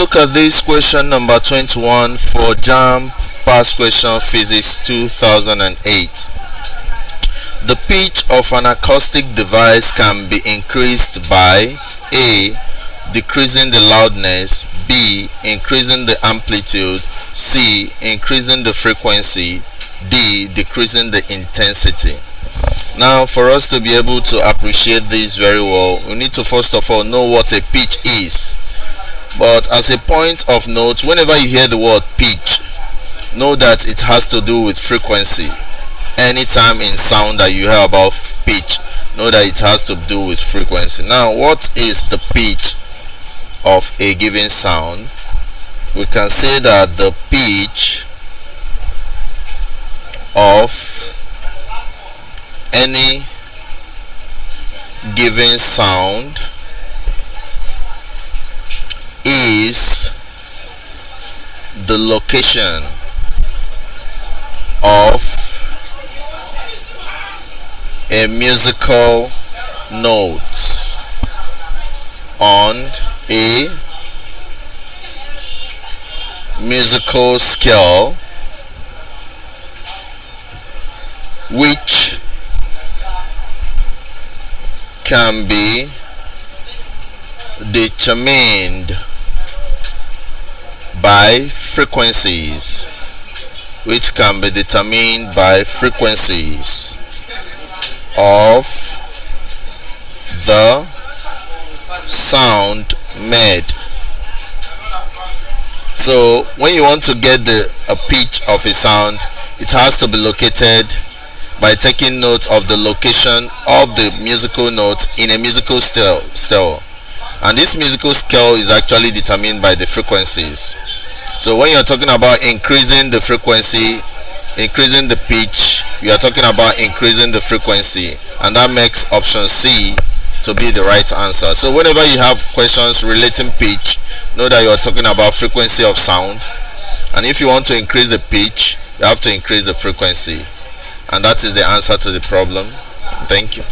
look at this question number 21 for JAMB Past Question Physics 2008. The pitch of an acoustic device can be increased by A. Decreasing the loudness, B. Increasing the amplitude, C. Increasing the frequency, D. Decreasing the intensity. Now, for us to be able to appreciate this very well, we need to first of all know what a pitch is. But as a point of note, whenever you hear the word pitch, know that it has to do with frequency. Anytime in sound that you hear about pitch, know that it has to do with frequency. Now, what is the pitch of a given sound? We can say that the pitch of any given sound is the location of a musical note on a musical scale which can be determined by frequencies, of the sound made. So when you want to get a pitch of a sound, it has to be located by taking note of the location of the musical note in a musical scale. And this musical scale is actually determined by the frequencies. So when you're talking about increasing the frequency, increasing the pitch, you are talking about increasing the frequency, and that makes option C to be the right answer. So whenever you have questions relating pitch, know that you are talking about frequency of sound, and if you want to increase the pitch, you have to increase the frequency, and that is the answer to the problem. Thank you.